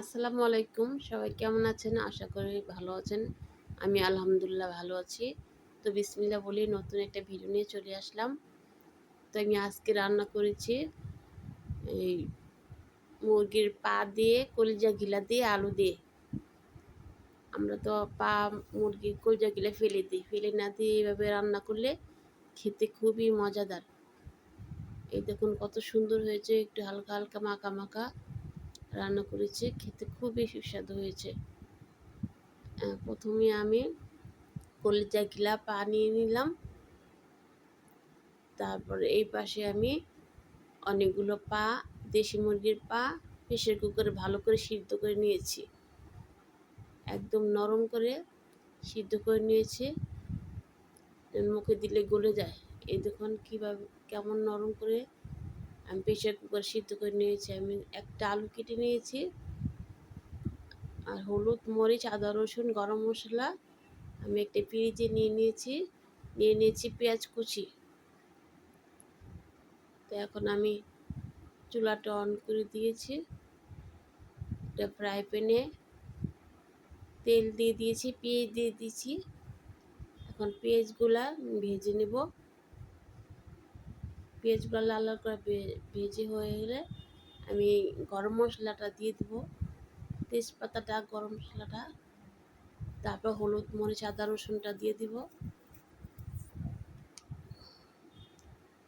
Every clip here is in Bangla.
আসসালামু আলাইকুম, সবাই কেমন আছেন? আশা করি ভালো আছেন। আমি আলহামদুলিল্লাহ ভালো আছি। তো বিসমিল্লাহ বলে নতুন একটা ভিডিও নিয়ে চলে আসলাম। তো আমি আজকে রান্না করেছি এই মুরগির পা দিয়ে, কলিজা গিলা দিয়ে, আলু দিয়ে। আমরা তো পা মুরগির কলিজা গিলা ফেলে দিই, ফেলে না দিয়ে এইভাবে রান্না করলে খেতে খুবই মজাদার। এই দেখুন কত সুন্দর হয়েছে, একটু হালকা হালকা মাখা মাখা রান্না করেছি, খেতে খুবই সুস্বাদু হয়েছে। প্রথমে আমি কলিজা গিলা পা নিয়ে নিলাম। তারপরে এই পাশে আমি অনেকগুলো পা, দেশি মুরগির পা প্রেসার কুকারে ভালো করে সিদ্ধ করে নিয়েছি, একদম নরম করে সিদ্ধ করে নিয়েছি, মুখে দিলে গলে যায়। এই দেখুন কীভাবে কেমন নরম করে আমি প্রেসার কুকারে সিদ্ধ করে নিয়েছি। আমি একটা আলু কেটে নিয়েছি, আর হলুদ, মরিচ, আদা, রসুন, গরম মশলা আমি একটা পিঁড়িতে নিয়ে নিয়েছি পেঁয়াজ কুচি। তো এখন আমি চুলাটা অন করে দিয়েছি, একটা ফ্রাই প্যানে তেল দিয়ে দিয়েছি, পেঁয়াজ দিয়ে দিয়েছি। এখন পেঁয়াজগুলা ভেজে নেব। পেঁয়াজগুলো লাল লাল করে ভেজে হয়ে গেলে আমি গরম মশলাটা দিয়ে দেবো, তেজপাতাটা, গরম মশলাটা, তারপর হলুদ, মরিচ, আদা, রসুনটা দিয়ে দিব,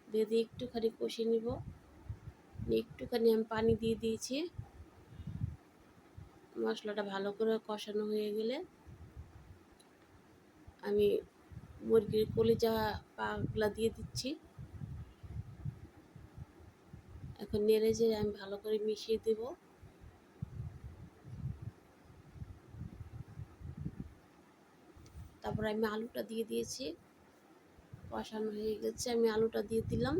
দিয়ে একটুখানি কষিয়ে নিব। একটুখানি আমি পানি দিয়ে দিয়েছি। মশলাটা ভালো করে কষানো হয়ে গেলে আমি মুরগির কলিজা পাগুলা দিয়ে দিচ্ছি। এখন নেড়ে চেড়ে আমি ভালো করে মিশিয়ে দেব। তারপর আমি আলুটা দিয়ে দিয়েছি, কষানো হয়ে গেছে, আমি আলুটা দিয়ে দিলাম।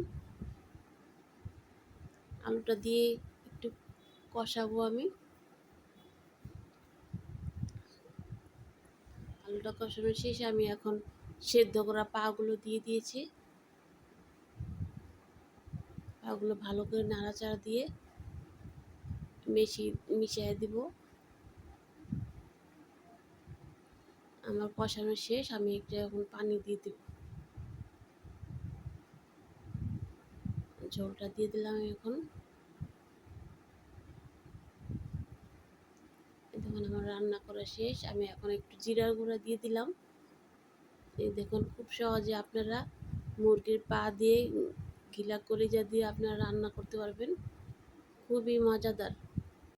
আলুটা দিয়ে একটু কষাবো আমি। আলুটা কষানো শেষে আমি এখন সেদ্ধ করা পাগুলো দিয়ে দিয়েছি। পাগুলো ভালো করে নাড়াচাড়া দিয়ে মিশিয়ে দিব। আমার কষানো শেষ, আমি একটু এখন পানি দিয়ে দেব। ঝোলটা দিয়ে দিলাম। এখন দেখুন আমার রান্না করা শেষ। আমি এখন একটু জিরার গুঁড়া দিয়ে দিলাম। এই দেখুন খুব সহজে আপনারা মুরগির পা দিয়ে, গিলা কলিজা দিয়ে আপনারা রান্না করতে পারবেন, খুবই মজাদার।